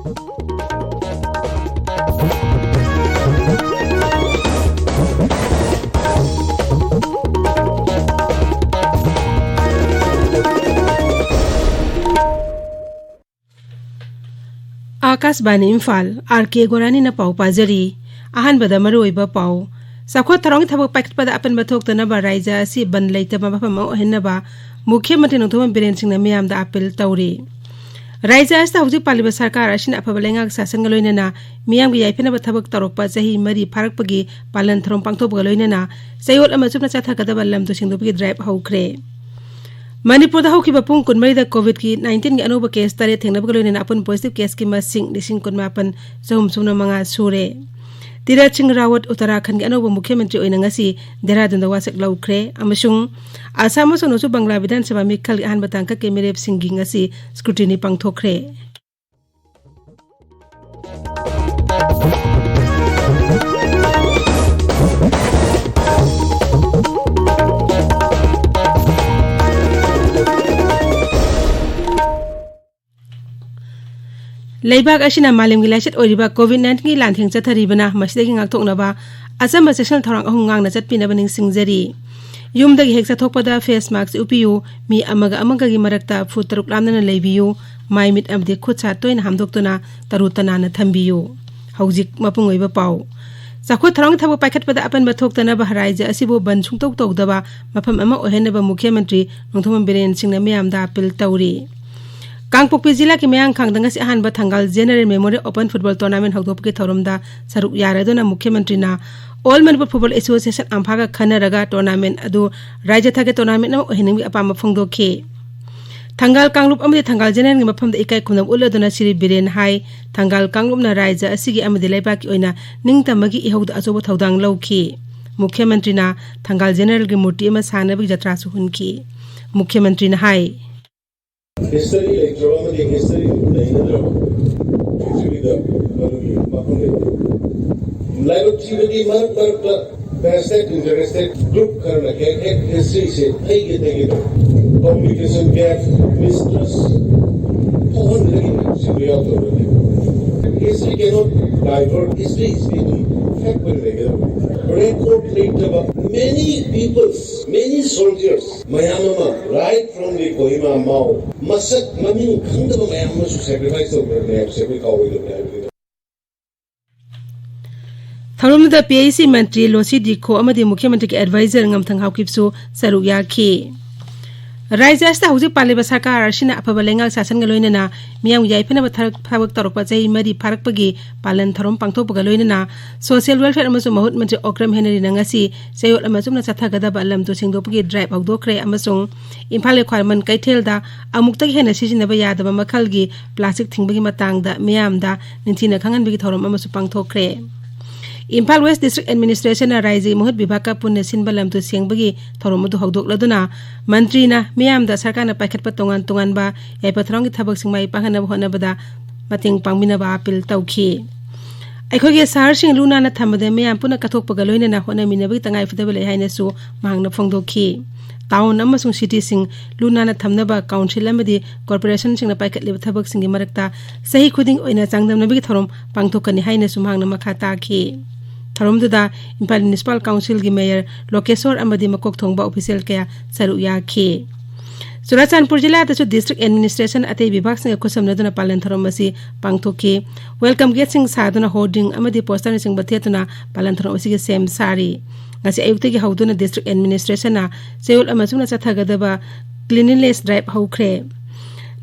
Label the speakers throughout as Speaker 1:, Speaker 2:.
Speaker 1: Akashvani Imphal R K गोरानी न पाउ पाजरी अहनबद मरुइबा पाउ साखो थरंग थबक पाइखपद अपन बथोक्तनबा राइजा असि बन लैतबा मफम ओहेनबा मुख्यमंत्री नोंथोम बिरेन सिंह मियामदा अपील तौरी राइजा असता हौजिक पालिबा सरकार असिन अफबा लेंगाक शासन गलोइनना मियामगी याइफेनबा थबक तरोकपा चही मरी फारकपगी पालन थरोम पांगथोबगा लोइनना सयोल अमा चुपना चाथागदबा लमदो सिंगदोबगी ड्राइव हौख्रे मणिपुर हौखिबा पुंग कुनमरीदा कोविड की 19 की अनोबा केस तरे थेंगनबगा लोइनना अपन पॉजिटिव केस की मसिंग 19,000 सूरे तीरथ सिंह रावत उत्तराखंड की अनोबा मुख्यमंत्री ओइनंगसी देहरादून वासक लौख्रे अमसुंग आसाम सोनोसु बंगला विधानसभा मिखल अहनबा तांका के मिरेप सिंह गिंगसी स्क्रूटिनी पांगथोख्रे लेबाग असिना मालेमगी लाइसेट ओरिबा कोविड-19 की लांथेंग चथरिबना मसिदगी ngakthoknaba achamba सेक्शन थोरांग अहुं ngang चटपिनबा निंगसिंगजरी युमदगी हेक चथोकपदा फेस मास्क उपियु मी अमगा अमगागी मरक्ता फुट तरुक लामना लेबियु माइमिट अमदे खुदसा तोइन हामदोक्तुना तरुतनाना थंबियु हौजिक मपुंग ओइबा पाउ चाखो थरंग थबो पाइखतपदा अपन बथोक्तनबा राइजा असिबो बन सुंगतोक तोगदबा मफम अमा ओहेनबा मुख्यमंत्री नोंथोम बिरेन सिंह मियामदा अपील तौरी कांगपोकपी जिला की मयांग खांगदंगसी अहानबा Thangal general memorial open football tournament हौदोपकी थौरमदा सरुक यारेदोना मुख्यमंत्रीना ऑल मणिपुर फुटबॉल एसोसिएशन अम्फागा खनरगा टूर्नामेंट अदु राज्य थाके टूर्नामेंट अमा ओहेनिंगबी अपामा फोंगदोखे थंगाल कांगलुप अमदि थंगाल जेनरल मफमदा इकाई खुनम उल्लदुना श्री बिरेन हाई थंगाल कांगलुपना राज्य असिगी अमदि लेबाकी ओइना निंगतमगी इहौदा अचोबा थौदांग लौखी मुख्यमंत्रीना थंगाल जेनरल की मूर्ति अमा सानबगी जत्रासु हुनकी मुख्यमंत्रीना high
Speaker 2: history like drama the history like the actually the like activity mar basic interested group karna ke history se thai ke communication gap mistrust बहुत लगी सीरिया तो history cannot divert history is being fact बन रहेगा record later many peoples many soldiers mayamama right from the Kohima Mao masak mamin khangdaba mayamama su sacrifice to mayam se koi kawai do
Speaker 1: थरुमदा PIC मंत्री लोसी दिखो अमदि मुख्यमंत्री के adviser ngam हाउकिपसु सरुक याखी राज्य अस्ता हौजिक पालिबा सरकार असिना अफबा लेंगाल शासन गलोइनना मियाम याइफेनबा थबक तरोकपा चही मरी फारकपगी पालन थरोम पांगथोकपगा लोइनना सोशल वेलफेयर अमसु महूत मंत्री ओक्रम हेनरी नंगसी सयोल अमसुमना चथागदबा लमदो सिंगदोपगी ड्राइव हौदोख्रे अमसुंग इम्फाल ख्वारमन कैथेलदा अमुक्तगी हेना सिजिनबा यादबा मखलगी प्लास्टिक थिंगबगी मतंगदा मियामदा निंथिना खंगनबगी थरोम अमसु पांगथोख्रे इम्फाल वेस्ट डिस्ट्रिक्ट एडमिनिस्ट्रेशन राज्य मुहूर्त विभाग का पुण्य सिंबल लमतु सेंबगी थौरमदु हौदोक्लदुना मंत्रीना मियामदा सरकारना पाइखतपा तोंगान तोंगानबा याइपथरंगी थबक सिंगमाई पाहनब होनबदा मतेंग पांगमिनबा अपील तौखी अखोगे शहरसिंग लुनाना थमदे मियाम पुना कथोकपगा लोइनना होनमिनबगी तंगाई फदबा ले हाइनसु मांगना फोंदोखी टाउन अमसुंग सिटी सिंग लुनाना थमनबा काउंसिल अमदि कॉर्पोरेशन सिंगना पाइखतलिबा थबक सिंगी मरक्ता सही खुदिंग ओइना चांगदमनबगी थौरम पांगथोकनी हाइनसु मांगना मखा ताखी थरोमदुदा इम्फाल म्युनिसिपल काउंसिल की मेयर लोकेश्वर अमदि मकोक थोंगबा ऑफिशियल कया सरुक याखी चुराचानपुर जिला तसु डिस्ट्रिक्ट एडमिनिस्ट्रेशन अते विभाग सिंग खुसमनदुना पालन थरोम मसी पांगथोखी वेलकम गेट सिंग सादुना होर्डिंग अमदि पोस्टर सिंग बथेतुना पालन थरोम असिगे सेम सारी ngasi ayuktagi hauduna district administration na seul amasuna chathagadaba cleanliness drive haukre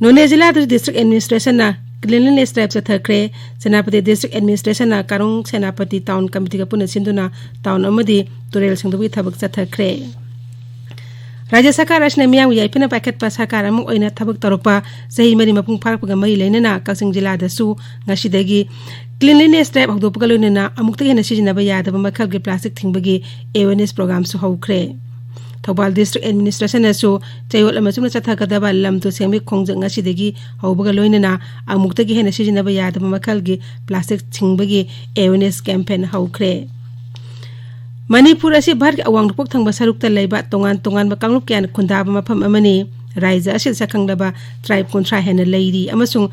Speaker 1: none jila district administration na cleanliness drive chathakre senapati district administration na karung senapati town committee ka puna sinduna town amadi turel singdubi thabak chathakre राज्य सरकार असने मियाम याइफेना packet पा सरकार अमु ओइना थबक तरोपा सही मरी मपुंग फारकपगा मई लेनना कक्सिंग जिला दसु ngasiदगी cleanliness drive हौदोपगा लोइनना अमुक्तगे हेना सिजिनबा यादबा मखलगे plastic थिंगबगी awareness programme सु हौख्रे थौबाल डिस्ट्रिक्ट एडमिनिस्ट्रेशन असु चयोल अमसुना चथागदबा लमतु सेंबी खोंगजंग ngasiदगी हौबगा लोइनना अमुक्तगे हेना सिजिनबा यादबा मखलगे प्लास्टिक थिंगबगी अवेयरनेस कैंपेन हौख्रे मणिपुर असी भारत के अवांग रुपक थंगबा सरुकता लेबा तोंगान तोंगान कांगलुप क्यान खुंदाबा मफम अमनी राज्य असिल सखंगदबा ट्राइब कुंथ्रा हेना लेरी अमसुंग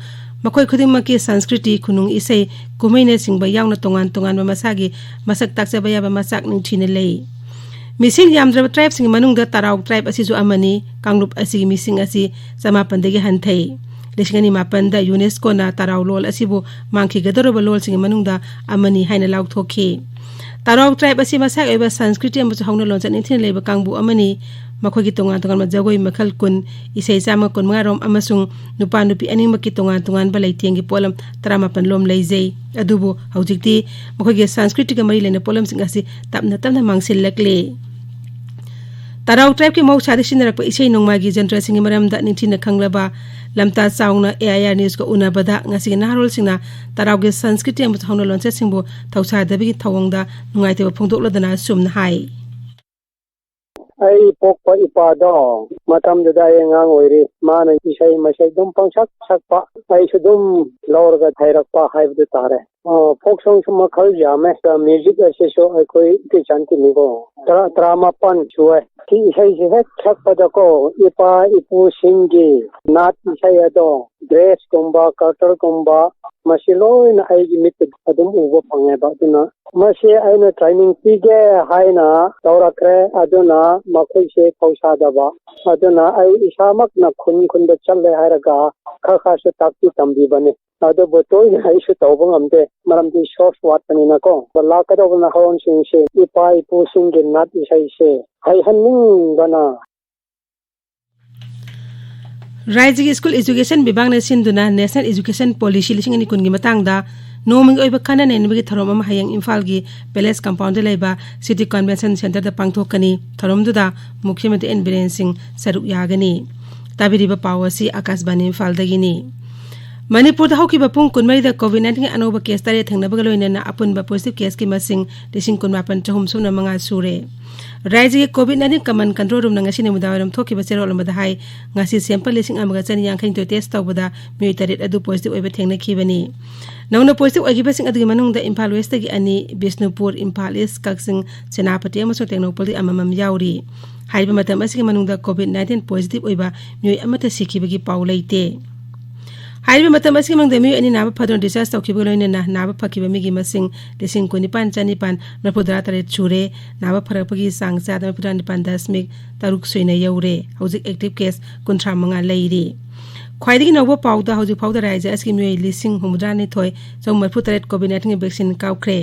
Speaker 1: मखोई खुदिंगमकी संस्कृति खुनुंग इसै कुमैने सिंगबा यावना तोंगान तोंगान मसागी मसक ताकसबा याबा मसाक निंगथिने लेई मिसिंग यामद्रब ट्राइब सिंग मनुंगदा ताराव ट्राइब असिजु अमनी कांगलुप असिगी मिसिंग असी समापनदगी हंथै लिसिंगनी मापनदा यूनेस्को ना ताराव लोल असिबु मांखी गदरब लोल सिंग मनुंगदा अमनी हाइना लाउथोखी ताराव ट्राइब असी मसाक एबा संस्कृति अमसु हौना लोंचन निंथिन लेबा कांगबु अमनी मखोगी तोंगान तोंगान जगोई मखल कुन इसै चामा कुन मंगारोम अमसुंग नुपा नुपी अनिमकी तोंगान तोंगान बा लैतियंगी पोलम 35 लोम लैजै अदुबु हौजिकती मखोगी संस्कृति मरी लेना पोलम सिंग असी तपना तपना मांगसिललकले ताराव ट्राइब के मौसादि सिनरक इसै नोंमागी जंत्र सिंग मरमदा निंथिना खंगलबा लमता चाउना एआईआर न्यूज को उनाबदा ngasi नारोल सिंगना ताराव के संस्कृति अमसु हौना लोंचन सिंगबु थौसादबगी थवंगदा नुंगाइतेबा फोंदोकलदना सुमना हाई
Speaker 3: ai pokpa ipada matam da ngang oire mana isai masai dum pangsak sakpa ai sudum lorga thairakpa haibdu tare folk song suma khal jame music ase so ai koi ti chanti nigo drama pan chuai ki isai se hek sakpa da ko ipa ipu singi nat isai ado dress komba culture komba masiloi na ai mit adum ubo pangai ba tuna mase aina training pige haina taurakre aduna makhoi se pausa daba aduna ai isamak na khun da challe hairaga kha se takti tambi bane ado botoi ai se tawbang amde maram di short wat pani na ko la ka do na hon sing se ipai pu sing ge nat isai se hai hanning bana
Speaker 1: राज्य school education विभाग ने सिंधुना national education policy लिसिंग नि कुनगी मतंगदा नोमिंग ओइबा खाना नेनबगी थरोम अमा हायंग इम्फाल गी palace compound लेबा city convention centre दा पांगथोकनी थरोमदुदा मुख्यमंत्री एन बिरेन सिंह सरुक यागनी ताबिरिबा पावसी आकाशवाणी इम्फाल दगिनी मणिपुर दा हौकिबा पुंग कुनमई दा कोविड-19 अनोबा केस तारे थंगनबगा लोइनेना अपुनबा पॉजिटिव केस की मसिंग लिसिंग कुनमापन चहुम सुना मंगा सुरे राज्य के कोविड-19 कमन कंट्रोल रूम नंगासिने मुदावरम थोकिबा चेरोल मदा हाई ngasi sample lising amaga chani yankhai to test tawbada mi tarit adu positive oiba thengna khibani nongna positive oigiba sing adu manung da Imphal West gi ani Bisnupur Imphal East Kaksing Senapati amaso Technopoli amamam yauri haiba matam asigi manung da covid-19 positive oiba mi amata sikhibagi paulaite highway मतम असि मंग देमी अनि नाबा फदन डिसास तौखिबो लोइने ना नाबा फकिबा मिगी मसिंग देसिंग कोनि पान चानि पान नपुदरा तरे छुरे नाबा फरकपगी सांग चादा पुरान पान दशमिक तरुक सोइना यौरे हौजिक एक्टिव केस कुन्थ्रा मंगा लैरि ख्वाइदगी नौबो पाउदा हौजिक पाउदा राइजा असि मिय लिसिंग हुमुद्रा नि थोय जौ मरफु तरेट कोविड-19 वैक्सीन काउख्रे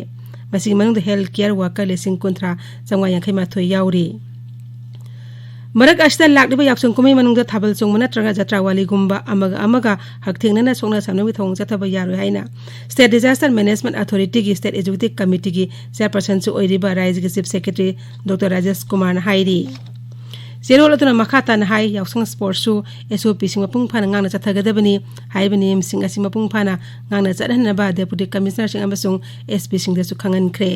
Speaker 1: मसिंग मंग द हेल्थ केयर वर्कर लिसिंग कुन्थ्रा जंगा यांखै माथोय याउरि मरक अष्टा लाखदिबा यापसुं कुमै मनुंगदा थाबल चोंग नत्रगा जत्रावाली गुम्बा अमगा हकथेंगना सोंगना सामनबि थोंग जथाबा यारोय हाइना स्टेट डिजास्टर मैनेजमेंट अथॉरिटी की स्टेट एजुकेटिव कमिटी की चेयरपर्सन सु ओइरिबा राज्य के chief secretary doctor Rajesh Kumar हाइरी जेरोलतुना मखाता न हाइ यावसंग स्पोर्ट्सु एसओपी सिंग मपुंग फाना ngang na chathagadaबनि हाइबनि सिंग असि मपुंग फाना ngang na chadhanaba deputy commissioner सिंग अमसुंग एसपी सिंग दसु खंगनख्रे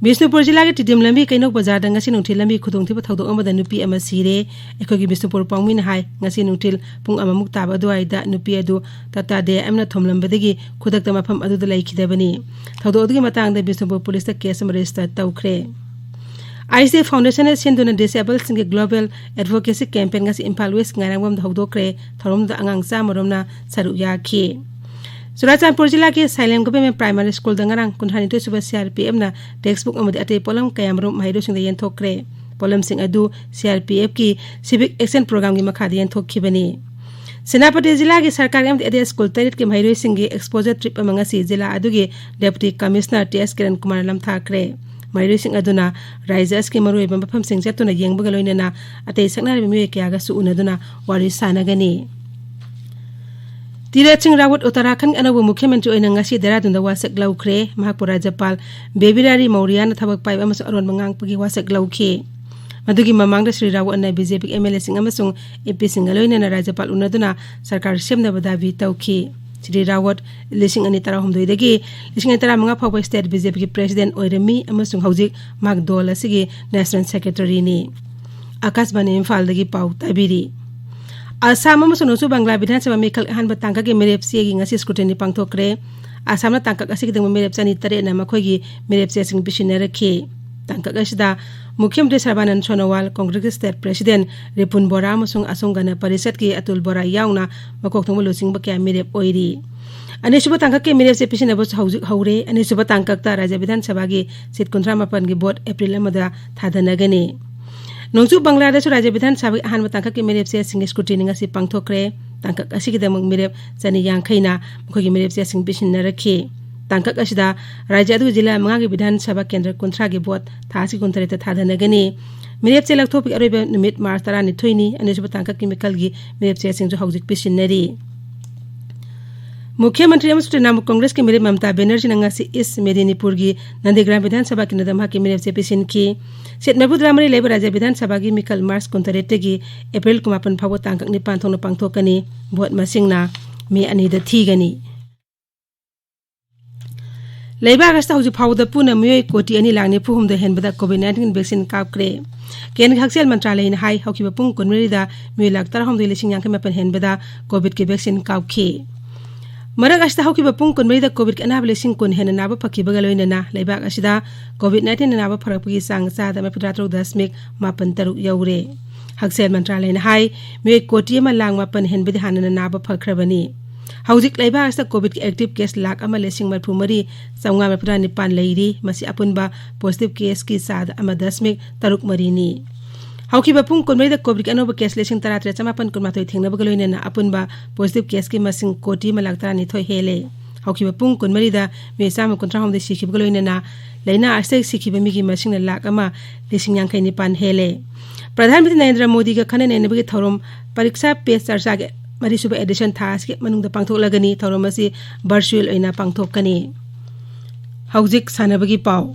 Speaker 1: बिष्णुपुर जिला के टिडिम लंबी कैनोक बाजार दा ngasi नुंथिल लंबी खुदोंथिबा थौदोक अमदा नुपी अमा सिरे एखोगी बिष्णुपुर पांगमिन हाय ngasi नुंथिल पुंग अमा मुक ताबा दुआई दा नुपी अदु तता दे अमना थोमलंबदगी खुदकता मफम अदु द लैखिदबनि थौदोक मतांग दा बिष्णुपुर पुलिस दा केस अमा रजिस्टर तौख्रे आईसी फाउंडेशन सिंधुना डिसेबल सिंग global advocacy campaign ngasi Imphal West ngarangwam धौदोक्रे थरोम दा अंगांग चामरोमना सरु याखि चुराचांदपुर जिला के साइलेम गवर्नमेंट प्राइमरी स्कूल दंगरांग कुनहानी तो सुबह सीआरपीएफ ना टेक्स्टबुक अमदि अते पोलम कयामरुम माहिरो सिंग येनथोक्रे पोलम सिंग अदु सीआरपीएफ की सिविक एक्शन प्रोग्राम की मखादी येनथोखिबनी सेनापति जिला के सरकारी अमदि अते स्कूल तरित के माहिरो सिंग की एक्सपोजर ट्रिप अमंगसी जिला अदुगे deputy commissioner TS Kiran Kumar लमथाक्रे माहिरो सिंग अदुना राइजर्स के मरुए बमफम सिंग जतुना येंगबगा लोइनेना अते सकनारि मिये कयागा सु उनदुना वारी सानगनी तीरथ सिंह रावत उत्तराखंड अनौब मुख्यमंत्री ओइना ngasi देहरादून वासक लौख्रे महापुर राज्यपाल बेबिरारी मौर्य थबक पाइब अमसुंग अरोन मंगांगपगी वासक लौखे मदुगी ममांगदा श्री रावत न बीजेपी एमएलए सिंह अमसुंग एपी सिंह लोइना राज्यपाल उनदुना सरकार सेमनबदा बि तौखि श्री रावत लिसिंग अनि तरा हमदोइ दगी लिसिंग अनि तरा मंगा फाव स्टेट बीजेपी की प्रेसिडेंट ओइरमी अमसुंग हौजिक मागदोल असिगी नेशनल सेक्रेटरी नि आकाशवाणी इम्फाल दगी पाउ ताबिरी आसाम अमसुंग बांग्ला विधानसभा मेखल अहानब तांकागे मेरेप सेगी ngasi स्क्रूटनी पांगथोक्रे आसामना तांकाक असिगदंग मेरेप चानी तरे ना मखोगी मेरेप सेसिंग बिसिनरखे तांकाक असिदा मुख्यमंत्री सर्बानंद सोनोवाल कांग्रेस स्टेट प्रेसिडेंट रिपुन बोरा अमसुंग असोंगन परिषद की अतुल बोरा याउना मकोक थोंग लुचिंग क्या मिरेप ओइरी अनिसुब तांकक के मिरेप से पिसिन बस हौरे अनिसुब तांकक राज्य विधानसभा की सीट 59 की वोट अप्रैल अमदा थादनगनी नोंचु बांग्लादेश राज्य विधानसभा अहानब तांकक के मिरेप से सिंग स्क्रूटिनी ngasi पांगथोक्रे तांकक असिगिदमक मिरेप चनी यांखैना मखोगी मिरेप से सिंग पिसिन रखी तांकक असिदा राज्य अदु जिला मंगा की विधानसभा केंद्र 30 की वोट थासी 39 थादनगनी मिरेप से लखथोपि अरोइब निमित मार्च 12 नि अनिसुब तांकक की मिकल की मिरेप से सिंग हौजिक पिसिनरी मुख्यमंत्री तृणमूल कांग्रेस के मेरे ममता बनर्जी नंगासी इस मेदिनीपुर की नंदीग्राम विधानसभा की नदमा की मेरे से पिसिन की सेट मबुद्रामरी लेबर राज्य विधानसभा की मिकल मार्च 29 की अप्रैल 9 फाव तांकक निपान थोंग पांगथोकनी भोट मसिंगना मे अनीद थीगनी लेबाग अस्ता हुजु फावद पुना मियोय कोटी अनि लांगने फुहुम द हेनबदा कोविड-19 वैक्सीन कापक्रे केंद्र हक्सेल मंत्रालय ने हाई हौकिबा पुंग कोनमेरिदा मियोय लाख 13,000 हेनबदा कोविड के वैक्सीन कापखी मरक अस्ता हौकिबा पुंग कोनमेरिदा कोविड के अनाब लेसिंग कोन हेन नाबा फकीबगा लोइनना लेबाग असिदा कोविड-19 नाबा फरकपगी सांग सादा मफिद्रात्रो दशमिक मापन तरुक यौरे हक्सेल मंत्रालय ने हाई मियोय कोटी मा लांग मापन हेनबदि हानना नाबा फखरबनी हौजिक लेबाग अस्ता कोविड के एक्टिव केस लाख अमा लेसिंग मरफुमरी चौंगा मफिद्रा निपान लैरी मसी अपुनबा पॉजिटिव केस की साद अमा दशमिक तरुक मरीनी हौकिबा पुंग कोनमेरिदा कोविड के अनोबा केस लेसिंग 93 थेंगनबगा लोइनना अपुनबा पॉजिटिव केस की मसिंग कोटी मा लाख 12 हेले हौकिबा पुंग कोनमेरिदा मे चाम 19 सिखिबगा लोइनना लैना आस्ते सिखिबा मिगी मसिंग लाख अमा लेसिंग 59 हेले प्रधानमंत्री नरेंद्र मोदी का खने नेनबगी थौरम परीक्षा पे चर्चा के मरीसुब एडिशन थास के मनुंग पांगथोकलगनी थौरम असी वर्चुअल ओइना पांगथोकनी हौजिक सानबगी पाव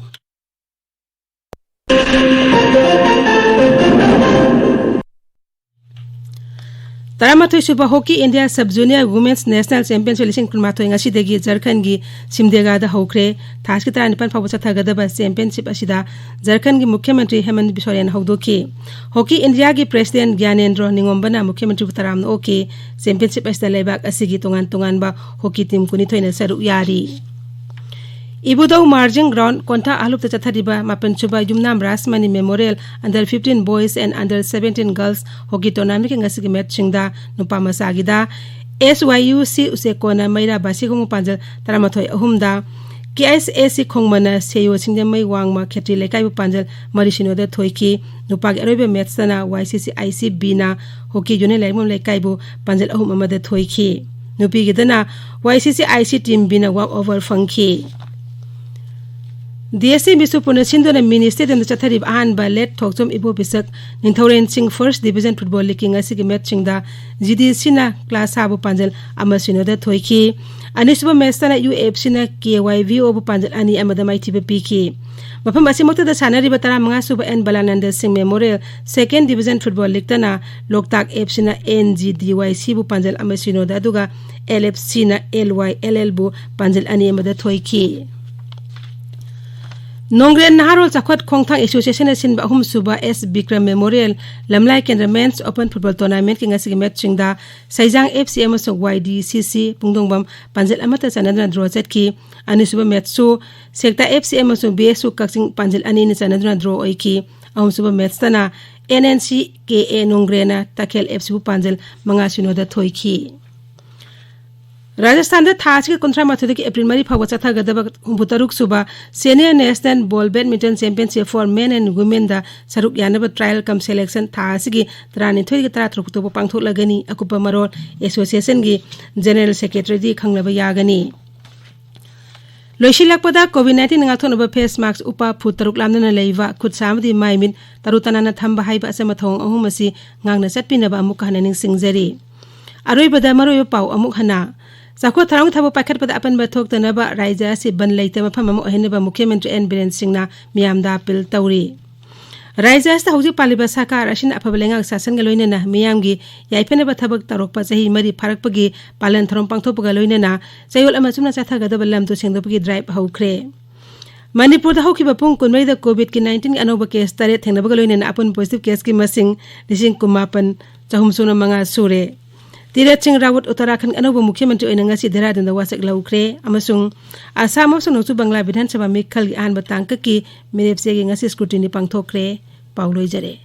Speaker 1: तरामाथोई सुबह hockey India sub junior women's national championship लिसिंग कुनमाथोई ngasi झारखंड की सिमदेगादा हौख्रे थास की 35 फाव चथागदबा चैंपियनशिप असिदा झारखंड की मुख्यमंत्री हेमंत बिसोरेन हौदोकी हॉकी इंडिया की प्रेसिडेंट ज्ञानेंद्र निंगोम्बना मुख्यमंत्री तराम ओके चैंपियनशिप असिदा लेबाक असिगी तोंगान तोंगानबा हॉकी टीम कुनी थोइना सरुक यारी इबुदौ मार्जिंग ग्राउंड कोंथा आलुप चथारिबा मापन सुबा Yumnam Rasmani memorial under 15 boys and under 17 girls hockey tournament के ngasi मैच सिंगदा नुपा मसागिदा SYUC उसेकोना मैरा बासिगोंग पांजल तरामाथोय अहुमदा KSAC खोंगमना सेयो सिंगजमई वांगमा खेत्री लेकाई पांजल मरिसिनोदा थोइकी नुपा के अरोबे मैच तना YCC ICB ना हॉकी यूनियन लेमम लेकाईबो पांजल अहुम अमदा थोइकी नुपी गिदना YCC IC टीम बिना वॉक ओवर फंकी DSC बिसुपुन सिंधुना mini stadium चथरिब अहानबा late Thokchom Ibo बिसक Ningthouren Singh first division football league ngasi match सिंगदा GDC ना क्लास हाबो पांजल अमसिनोदा थोइकी अनिसुब मैच तना UFC ना KYVO बो पांजल अनि अमदा माइथिबे पीकी मफम असिमक्तदा सानरिबा 35 सुब N Balananda Singh memorial second division football league तना लोकताक FC ना NGDYC बो पांजल अमसिनोदा दुगा LFC ना LYLL बो पांजल अनि अमदा थोइकी नोंग्रेन नाहरोल चखत खोंगथांग एसोसिएशन सिन अहुम सुबा S बिक्रम मेमोरियल लमलाई केंद्र मेंस ओपन फुटबॉल टूर्नामेंट के ngasi मैच सिंगदा सैजांग FC अमसों YDCC पुंगदोंबम पांजल अमता चनद्र ड्रॉ चटकी अनिसुब मैच सो सेक्टा FC अमसों BSU कक्सिंग पांजल अनि नि चनद्र ड्रॉ ओइकी अहुम सुबा मैच तना NNC KA नोंग्रेना तखेल FC पांजल मंगा सिनोदा थोइकी राजस्थान थास के 19 की अप्रैल मरी फाव चथागदबा 63 सुबा senior national ball badminton championship for main and women दा सरुक यानब ट्रायल कम सिलेक्शन थास की 93 की 33 तो पांगथोकलगनी अकुपा मरोल एसोसिएशन की जनरल सेक्रेटरी दी खंगलबा यागनी लोइसिलकपदा कोविड-19 ngathonaba फेस मास्क उपा फुट तरुक लामना लेवा खुद सामदी माइमिन तरुतनाना थंबा हाइबा असमथोंग अहुमसी ngang na satpinaba amuk hananing singjari aroibada maroyo pau amuk hana Sako tharang thabo paket pada apan bathok tanaba raija si ban leite mafam amu ahenaba मुख्यमंत्री N Biren सिंहना मियामदा appeal तौरी राइजा sta hauji paliba sakar asin aphabelenga sasan galoina na miyamgi yaipene ba thabak tarokpa chahi mari pharakpagi palan tharom pangthopga loina na chayol ama chumna chatha gadaba lam to sengdopgi drive haukre Manipur da hauki ba pung kunmai da covid ki 19 anoba case tare thengnaba galoina na apun positive case ki masing 19 chahum suna manga sure Tirat Singh Rawat Uttarakhand anauba Mukhyamantri oina ngasi Dehradunda wasak laukhre amasung Assam amsung Nongshu Bangla Vidhan Sabha mikhal gi anba tangka ki mirepse gi ngasi scrutiny pangthokre pauloi jare